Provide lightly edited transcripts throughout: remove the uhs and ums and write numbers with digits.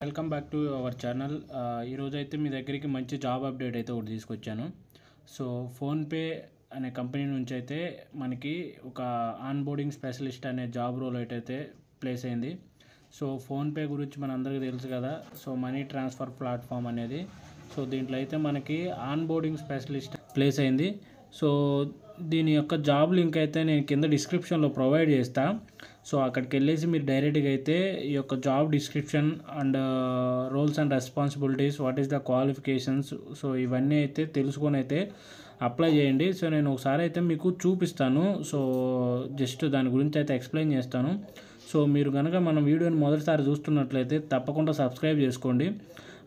Welcome back to our channel. ఈరోజైతే మీ దగ్గరికి మంచి జాబ్ అప్డేట్ అయితే ఒకటి తీసుకొచ్చాను. సో ఫోన్పే అనే కంపెనీ నుంచి అయితే మనకి ఒక ఆన్బోర్డింగ్ స్పెషలిస్ట్ అనే జాబ్ రోల్ అయితే ప్లేస్ అయింది. సో ఫోన్పే గురించి మన అందరికీ తెలుసు కదా. సో మనీ ట్రాన్స్ఫర్ ప్లాట్ఫామ్ అనేది. సో దీంట్లో అయితే మనకి ఆన్బోర్డింగ్ స్పెషలిస్ట్ ప్లేస్ అయింది. సో దీని యొక్క జాబ్ లింక్ అయితే నేను కింద డిస్క్రిప్షన్లో ప్రొవైడ్ చేస్తాను. సో అక్కడికి వెళ్ళేసి మీరు డైరెక్ట్గా అయితే ఈ యొక్క job description and roles and responsibilities, what is the qualifications, so ఇవన్నీ అయితే తెలుసుకొని అయితే అప్లై చేయండి. సో నేను ఒకసారి అయితే మీకు చూపిస్తాను. సో జస్ట్ దాని గురించి అయితే ఎక్స్ప్లెయిన్ చేస్తాను. సో మీరు కనుక మన వీడియోని మొదటిసారి చూస్తున్నట్లయితే తప్పకుండా సబ్స్క్రైబ్ చేసుకోండి.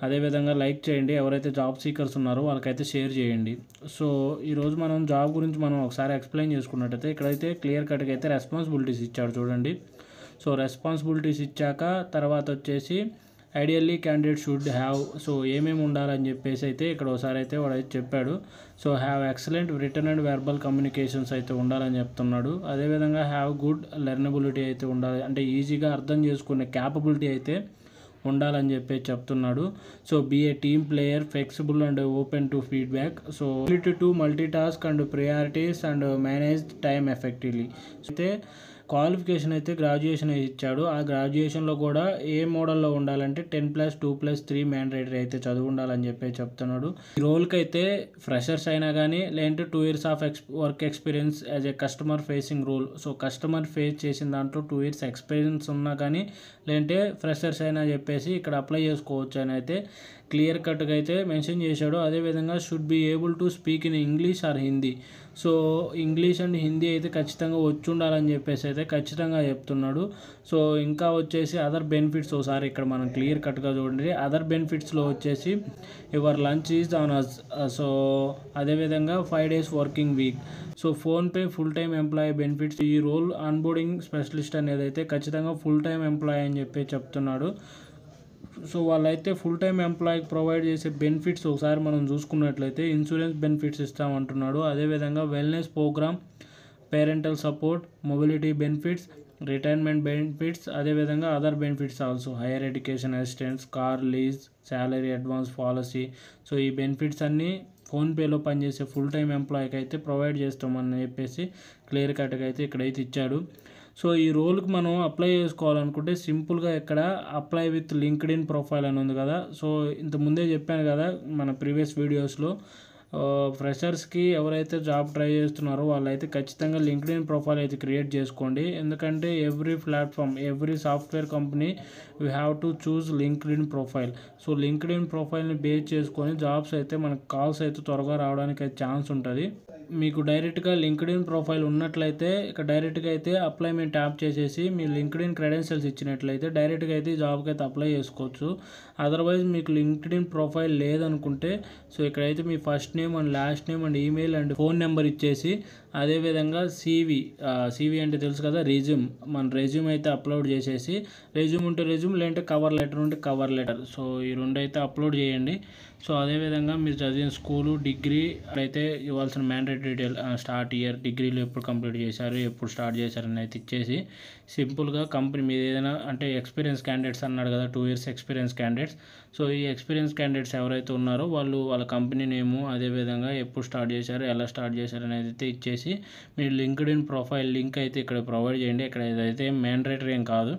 అదేవిధంగా లైక్ చేయండి. ఎవరైతే జాబ్ సీకర్స్ ఉన్నారో వాళ్ళకైతే షేర్ చేయండి. సో ఈరోజు మనం జాబ్ గురించి మనం ఒకసారి ఎక్స్ప్లెయిన్ చేసుకున్నట్టయితే ఇక్కడైతే క్లియర్ కట్గా అయితే రెస్పాన్సిబిలిటీస్ ఇచ్చాడు చూడండి. సో రెస్పాన్సిబిలిటీస్ ఇచ్చాక తర్వాత వచ్చేసి ideally candidate should have, so ఏమేమి ఉండాలని చెప్పేసి అయితే ఇక్కడ ఒకసారి అయితే వాడు అయితే చెప్పాడు. So have excellent return and verbal communications అయితే ఉండాలని చెప్తున్నాడు. అదేవిధంగా హ్యావ్ గుడ్ లెర్నబిలిటీ అయితే ఉండాలి, అంటే ఈజీగా అర్థం చేసుకునే క్యాపబిలిటీ అయితే ఉండాలని చెప్పి చెప్తున్నాడు. So be a team player, flexible and open to feedback, so ability to multi task and priorities and manage time effectively. అయితే క్వాలిఫికేషన్ అయితే గ్రాడ్యుయేషన్ ఇచ్చాడు. ఆ గ్రాడ్యుయేషన్లో కూడా ఏ మోడల్లో ఉండాలంటే 10+2+3 మ్యాండేటరీ అయితే చదువు ఉండాలని చెప్పి చెప్తున్నాడు. ఈ రోల్కి అయితే ఫ్రెషర్స్ అయినా కానీ లేదంటే 2 years of work experience as a customer facing role, so customer face చేసిన దాంట్లో 2 years ఎక్స్పీరియన్స్ ఉన్నా కానీ లేదంటే ఫ్రెషర్స్ అయినా చెప్పేసి ఇక్కడ అప్లై చేసుకోవచ్చు అని అయితే క్లియర్ కట్గా అయితే మెన్షన్ చేశాడు. అదేవిధంగా should be able to speak in English or Hindi, so English and Hindi అయితే ఖచ్చితంగా వచ్చి ఉండాలని చెప్పేసి అయితే ఖచ్చితంగా చెప్తున్నాడు. సో ఇంకా వచ్చేసి అదర్ బెనిఫిట్స్ ఒకసారి ఇక్కడ మనం క్లియర్ కట్గా చూడండి. అదర్ బెనిఫిట్స్లో వచ్చేసి your lunch is on us, so అదేవిధంగా 5 days working week. So PhonePe full time employee benefits, ఈ రోల్ ఆన్బోర్డింగ్ స్పెషలిస్ట్ అనేది అయితే ఖచ్చితంగా ఫుల్ టైమ్ ఎంప్లాయీ అని చెప్పి చెప్తున్నాడు. సో వాళ్ళైతే ఫుల్ టైమ్ ఎంప్లాయీకి ప్రొవైడ్ చేసే బెనిఫిట్స్ ఒకసారి మనం చూసుకున్నట్లయితే ఇన్సూరెన్స్ బెనిఫిట్స్ ఇస్తామంటున్నాడు. అదేవిధంగా wellness program, parental support, mobility benefits, retirement benefits, అదేవిధంగా other benefits also, higher education assistance, car lease, salary advance policy. So ఈ బెనిఫిట్స్ అన్నీ ఫోన్పేలో పనిచేసే ఫుల్ టైమ్ ఎంప్లాయీకి అయితే ప్రొవైడ్ చేస్తామని చెప్పేసి క్లియర్ కట్గా అయితే ఇక్కడైతే ఇచ్చాడు. సో ఈ రోల్కి మనం అప్లై చేసుకోవాలనుకుంటే సింపుల్గా ఇక్కడ అప్లై విత్ లింక్డ్ఇన్ ప్రొఫైల్ అని ఉంది కదా. సో ఇంతకుముందే చెప్పాను కదా మన ప్రీవియస్ వీడియోస్లో, ఫ్రెషర్స్కి ఎవరైతే జాబ్ ట్రై చేస్తున్నారో వాళ్ళైతే ఖచ్చితంగా లింక్డ్ఇన్ ప్రొఫైల్ అయితే క్రియేట్ చేసుకోండి. ఎందుకంటే every platform, every software company we have to choose LinkedIn profile. So LinkedIn ప్రొఫైల్ని బేస్ చేసుకొని జాబ్స్ అయితే మనకు కాల్స్ అయితే త్వరగా రావడానికి అయితే ఛాన్స్ ఉంటుంది. మీకు డైరెక్ట్గా లింక్డ్ఇన్ ప్రొఫైల్ ఉన్నట్లయితే ఇక డైరెక్ట్గా అయితే అప్లై మీద ట్యాప్ చేసేసి మీ లింక్డ్ఇన్ క్రెడెన్షియల్స్ ఇచ్చినట్లయితే డైరెక్ట్గా అయితే జాబ్కి అయితే అప్లై చేసుకోవచ్చు. అదర్వైజ్ మీకు లింక్డ్ఇన్ ప్రొఫైల్ లేదనుకుంటే సో ఇక్కడైతే మీ first name and last name and email and phone number ఇచ్చేసి అదేవిధంగా సీవీ అంటే తెలుసు కదా, రెజ్యూమ్, మన రెజ్యూమ్ అయితే అప్లోడ్ చేసేసి, రెజ్యూమ్ ఉంటే రెజ్యూమ్ లేదంటే కవర్ లెటర్ ఉంటే కవర్ లెటర్, సో ఈ రెండు అయితే అప్లోడ్ చేయండి. సో అదేవిధంగా మీరు చదివిన స్కూలు, డిగ్రీ అయితే ఇవ్వాల్సిన మ్యాండేటరీ డీటెయిల్, స్టార్ట్ ఇయర్, డిగ్రీలు ఎప్పుడు కంప్లీట్ చేశారు, ఎప్పుడు స్టార్ట్ చేశారని అయితే ఇచ్చేసి సింపుల్గా కంపెనీ మీద ఏదైనా అంటే ఎక్స్పీరియన్స్ క్యాండిడేట్స్ అన్నాడు కదా, 2 years ఎక్స్పీరియన్స్ క్యాండిడేట్స్. సో ఈ ఎక్స్పీరియన్స్ క్యాండిడేట్స్ ఎవరైతే ఉన్నారో వాళ్ళ కంపెనీ నేము, అదేవిధంగా ఎప్పుడు స్టార్ట్ చేశారు, ఎలా స్టార్ట్ చేశారు అనేది అయితే ఇచ్చేసి మీరు లింక్డ్ఇన్ ప్రొఫైల్ లింక్ అయితే ఇక్కడ ప్రొవైడ్ చేయండి. ఇక్కడ ఇదైతే మ్యాండేటరీ ఏం కాదు.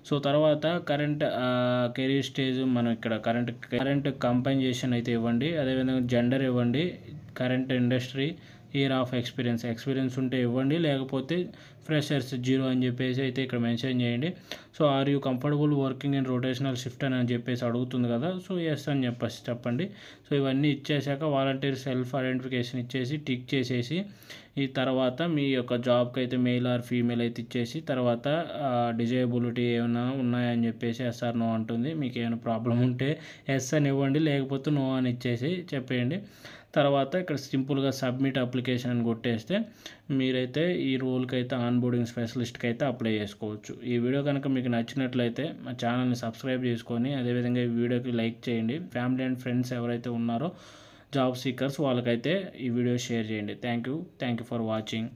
సో తర్వాత కరెంట్ కెరీర్ స్టేజ్, మనం ఇక్కడ కరెంట్ కంపెన్సేషన్ అయితే ఇవ్వండి. అదేవిధంగా జెండర్ ఇవ్వండి, current industry, year of experience ఉంటే ఇవ్వండి, లేకపోతే ఫ్రెషర్స్ 0 అని చెప్పేసి అయితే ఇక్కడ మెన్షన్ చేయండి. So are you comfortable working in rotational shift అని చెప్పేసి అడుగుతుంది కదా, సో ఎస్ అని చెప్పండి. సో ఇవన్నీ ఇచ్చేసాక వాలంటీర్ సెల్ఫ్ ఐడెంటిఫికేషన్ ఇచ్చేసి టిక్ చేసేసి ఈ తర్వాత మీ యొక్క జాబ్కి అయితే మెయిల్ ఆర్ ఫీమేల్ అయితే ఇచ్చేసి తర్వాత డిజేబిలిటీ ఏమైనా ఉన్నాయని చెప్పేసి ఎస్ ఆర్ నో అంటుంది. మీకు ఏమైనా ప్రాబ్లం ఉంటే ఎస్ అని ఇవ్వండి, లేకపోతే నో అని ఇచ్చేసి చెప్పేయండి. తర్వాత ఇక్కడ సింపుల్గా సబ్మిట్ అప్లికేషన్ అని కొట్టేస్తే మీరైతే ఈ రోల్కి అయితే ఆన్బోర్డింగ్ స్పెషలిస్ట్కి అయితే అప్లై చేసుకోవచ్చు. ఈ వీడియో కనుక మీకు నచ్చినట్లయితే మా ఛానల్ని సబ్స్క్రైబ్ చేసుకొని అదేవిధంగా ఈ వీడియోకి లైక్ చేయండి. ఫ్యామిలీ అండ్ ఫ్రెండ్స్ ఎవరైతే ఉన్నారో జాబ్ సీకర్స్ వాళ్ళకైతే ఈ వీడియో షేర్ చేయండి. Thank you for watching.